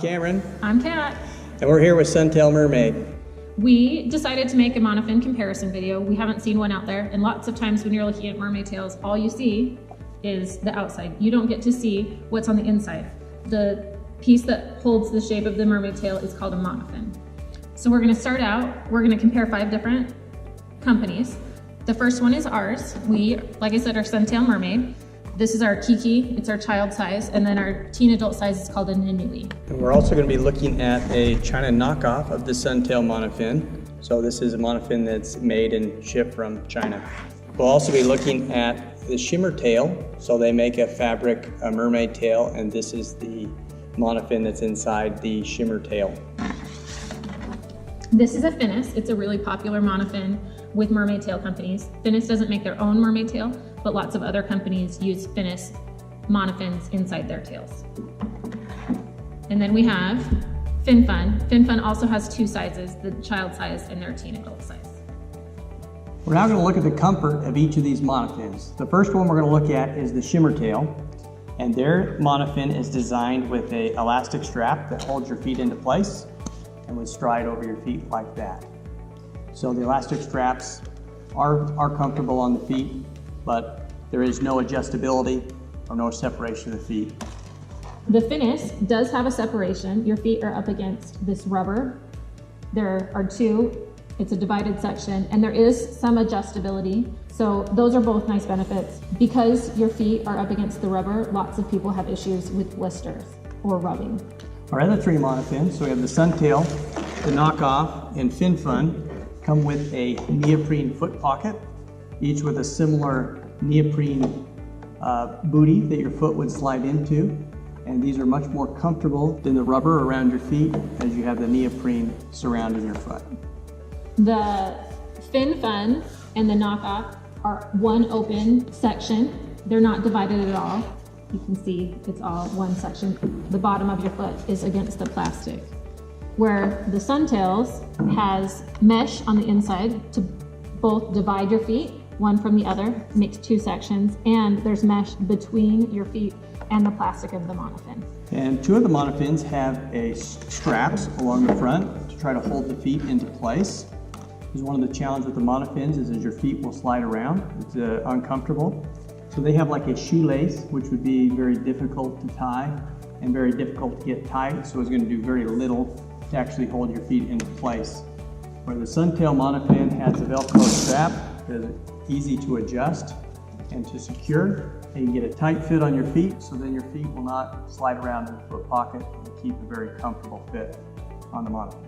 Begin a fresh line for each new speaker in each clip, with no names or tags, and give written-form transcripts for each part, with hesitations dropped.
Cameron.
I'm Kat.
And we're here with Suntail Mermaid.
We decided to make a monofin comparison video. We haven't seen one out there, and lots of times when you're looking at mermaid tails, all you see is the outside. You don't get to see what's on the inside. The piece that holds the shape of the mermaid tail is called a monofin. So we're gonna start out, we're gonna compare 5 different companies. The first one is ours. We, like I said, are Suntail Mermaid. This is our Kiki, it's our child size, and then our teen adult size is called a Ninui.
And we're also going to be looking at a China knockoff of the Suntail Monofin. So this is a monofin that's made and shipped from China. We'll also be looking at the shimmer tail. So they make a fabric, a mermaid tail, and this is the monofin that's inside the shimmer tail.
This is a Finis. It's a really popular monofin with mermaid tail companies. Finis doesn't make their own mermaid tail, but lots of other companies use Finis monofins inside their tails. And then we have FinFun. FinFun also has 2 sizes, the child size and their teen adult size.
We're now going to look at the comfort of each of these monofins. The first one we're going to look at is the shimmer tail. And their monofin is designed with an elastic strap that holds your feet into place and would stride over your feet like that. So the elastic straps are comfortable on the feet, but there is no adjustability or no separation of the feet.
The Finis does have a separation. Your feet are up against this rubber. There are 2, it's a divided section, and there is some adjustability. So those are both nice benefits. Because your feet are up against the rubber, lots of people have issues with blisters or rubbing.
Our other 3 monofins, so we have the Suntail, the knockoff, and FinFun, come with a neoprene foot pocket, each with a similar neoprene booty that your foot would slide into. And these are much more comfortable than the rubber around your feet as you have the neoprene surrounding your foot.
The FinFun and the knockoff are one open section. They're not divided at all. You can see it's all one section. The bottom of your foot is against the plastic. Where the Suntails has mesh on the inside to both divide your feet, one from the other, makes 2 sections, and there's mesh between your feet and the plastic of the monofin.
And 2 of the monofins have straps along the front to try to hold the feet into place. Because one of the challenges with the monofins is your feet will slide around. It's uncomfortable. So they have like a shoelace, which would be very difficult to tie and very difficult to get tight. So it's going to do very little to actually hold your feet into place. Where the Suntail monofin has a Velcro strap that is easy to adjust and to secure. And you get a tight fit on your feet, so then your feet will not slide around in the foot pocket and keep a very comfortable fit on the monofin.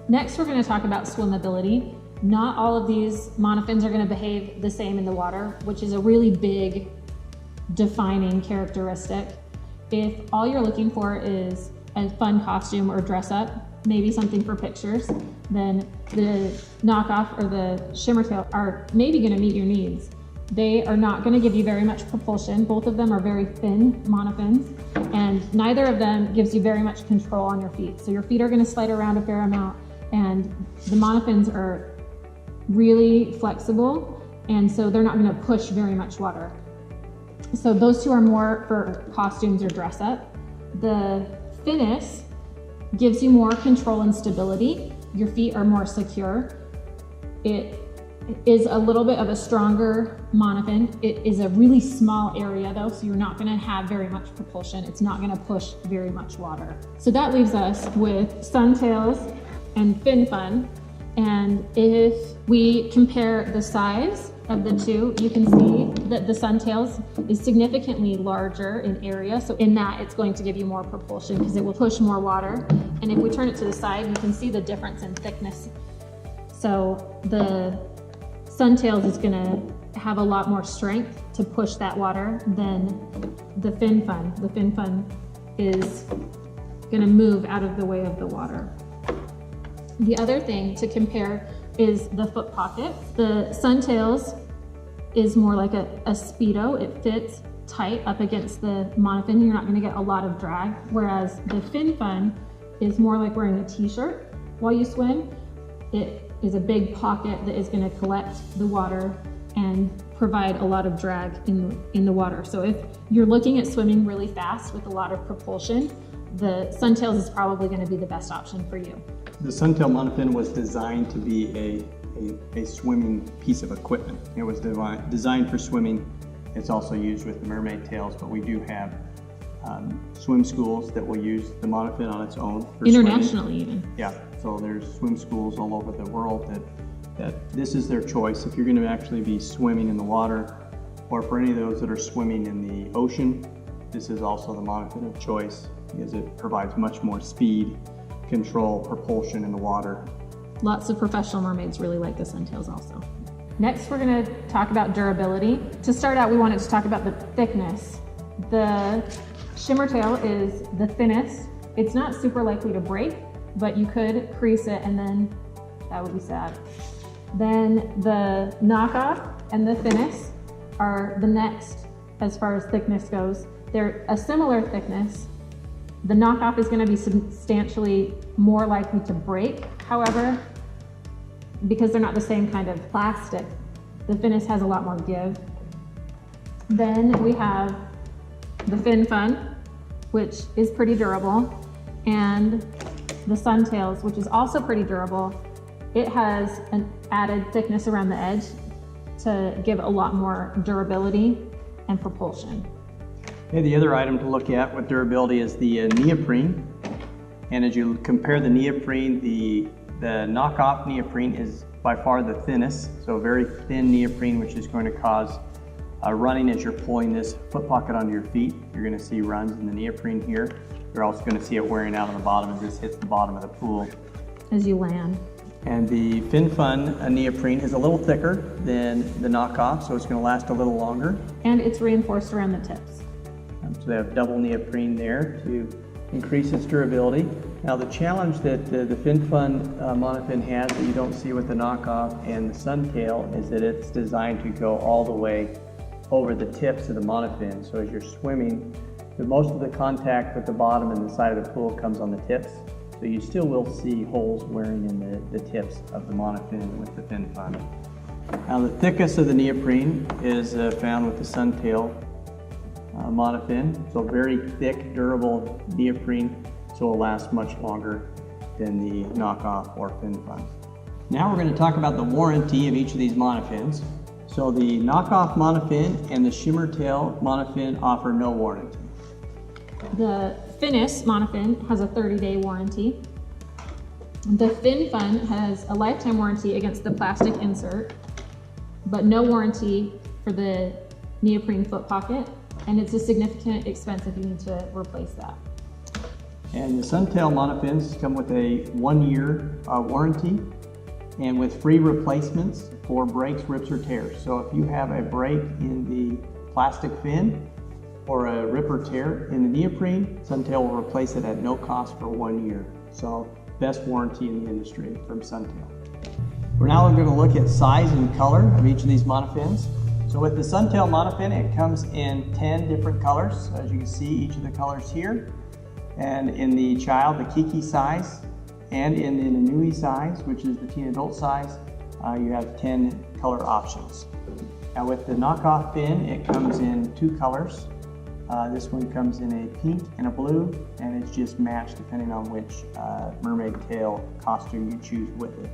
Next, we're going to talk about swimmability. Not all of these monofins are going to behave the same in the water, which is a really big defining characteristic. If all you're looking for is a fun costume or dress up, maybe something for pictures, then the knockoff or the shimmer tail are maybe going to meet your needs. They are not going to give you very much propulsion. Both of them are very thin monofins, and neither of them gives you very much control on your feet. So your feet are going to slide around a fair amount, and the monofins are really flexible, and so they're not going to push very much water. So those 2 are more for costumes or dress up. The Finis gives you more control and stability. Your feet are more secure. It is a little bit of a stronger monofin. It is a really small area though, so you're not going to have very much propulsion. It's not going to push very much water. So that leaves us with Suntails and FinFun. And if we compare the size of the 2, you can see that the Suntails is significantly larger in area. So in that, it's going to give you more propulsion because it will push more water. And if we turn it to the side, you can see the difference in thickness. So the Suntails is going to have a lot more strength to push that water than the FinFun. The FinFun is going to move out of the way of the water. The other thing to compare is the foot pocket. The Suntails is more like a Speedo. It fits tight up against the monofin. You're not going to get a lot of drag, whereas the FinFun is more like wearing a t-shirt while you swim. It is a big pocket that is going to collect the water and provide a lot of drag in the water. So if you're looking at swimming really fast with a lot of propulsion, the Suntails is probably going to be the best option for you.
The Suntail monofin was designed to be a swimming piece of equipment. It was designed for swimming. It's also used with the mermaid tails, but we do have swim schools that will use the monofin on its own for
internationally
swimming.
even.
Yeah, so there's swim schools all over the world that this is their choice. If you're going to actually be swimming in the water, or for any of those that are swimming in the ocean, this is also the monofin of choice because it provides much more speed, control, propulsion in the water.
Lots of professional mermaids really like the Suntails also. Next, we're going to talk about durability. To start out, we wanted to talk about the thickness. The shimmer tail is the thinnest. It's not super likely to break, but you could crease it and then that would be sad. Then the knockoff and the thinnest are the next as far as thickness goes. They're a similar thickness. The knockoff is going to be substantially more likely to break. However, because they're not the same kind of plastic, the thinnest has a lot more give. Then we have the fin fun, which is pretty durable, and the Suntails, which is also pretty durable. It has an added thickness around the edge to give a lot more durability and propulsion.
Okay, the other item to look at with durability is the neoprene. And as you compare the neoprene, the knockoff neoprene is by far the thinnest. So very thin neoprene, which is going to cause running as you're pulling this foot pocket onto your feet. You're going to see runs in the neoprene here. You're also going to see it wearing out on the bottom as this hits the bottom of the pool.
As you land.
And the fin fun neoprene is a little thicker than the knockoff, so it's going to last a little longer.
And it's reinforced around the tips.
So they have double neoprene there to increase its durability. Now the challenge that the fin fun monofin has that you don't see with the knockoff and the Suntail is that it's designed to go all the way over the tips of the monofin. So as you're swimming, most of the contact with the bottom and the side of the pool comes on the tips. So you still will see holes wearing in the tips of the monofin with the fin fun. Now the thickest of the neoprene is found with the Suntail monofin. So very thick, durable neoprene, so it'll last much longer than the knockoff or fin fun. Now we're going to talk about the warranty of each of these monofins. So the knockoff monofin and the shimmer tail monofin offer no warranty.
The Finis monofin has a 30-day warranty. The fin fun has a lifetime warranty against the plastic insert, but no warranty for the neoprene foot pocket, and it's a significant expense if you need to replace that.
And the Suntail monofins come with a 1-year warranty and with free replacements for breaks, rips, or tears. So if you have a break in the plastic fin or a rip or tear in the neoprene, Suntail will replace it at no cost for 1 year. So best warranty in the industry from Suntail. We're now going to look at size and color of each of these monofins. So with the Suntail monofin, it comes in 10 different colors. As you can see, each of the colors here. And in the child, the Kiki size, and in the Nanui size, which is the teen adult size, you have 10 color options. Now with the knockoff fin, it comes in 2 colors. This one comes in a pink and a blue, and it's just matched depending on which mermaid tail costume you choose with it.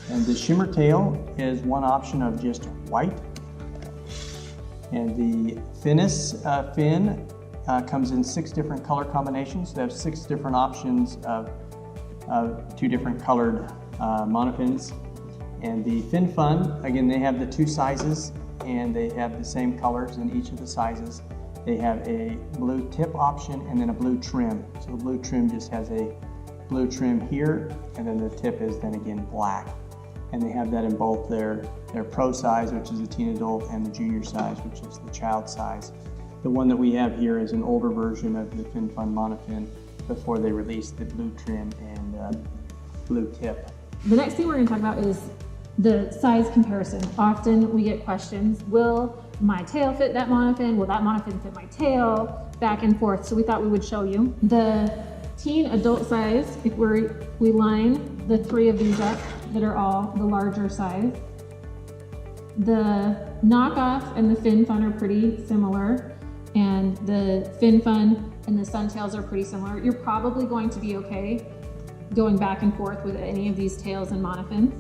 And the shimmer tail is one option of just white. And the Finis fin comes in 6 different color combinations. They have 6 different options of 2 different colored monofins. And the fin fun, again, they have the 2 sizes, and they have the same colors in each of the sizes. They have a blue tip option and then a blue trim. So the blue trim just has a blue trim here, and then the tip is then again black. And they have that in both their pro size, which is the teen adult, and the junior size, which is the child size. The one that we have here is an older version of the fin fun monofin before they released the blue trim and blue tip.
The next thing we're going to talk about is the size comparison. Often we get questions, will my tail fit that monofin? Will that monofin fit my tail? Back and forth. So we thought we would show you. The teen adult size, if we line the 3 of these up that are all the larger size. The knockoff and the fin fun are pretty similar, and the fin fun and the suntails are pretty similar. You're probably going to be okay going back and forth with any of these tails and monofins.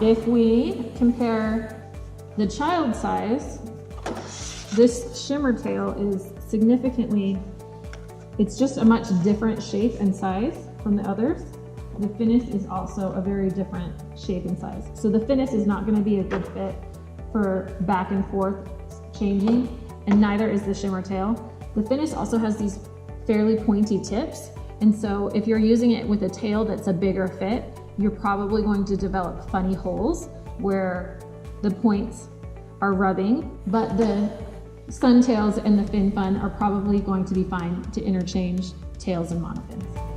If we compare the child size, this shimmer tail is significantly, it's just a much different shape and size from the others. The finis is also a very different shape and size. So the finis is not going to be a good fit for back and forth changing, and neither is the shimmer tail. The finis also has these fairly pointy tips, and so if you're using it with a tail that's a bigger fit, you're probably going to develop funny holes where the points are rubbing, but the suntails and the fin fun are probably going to be fine to interchange tails and monofins.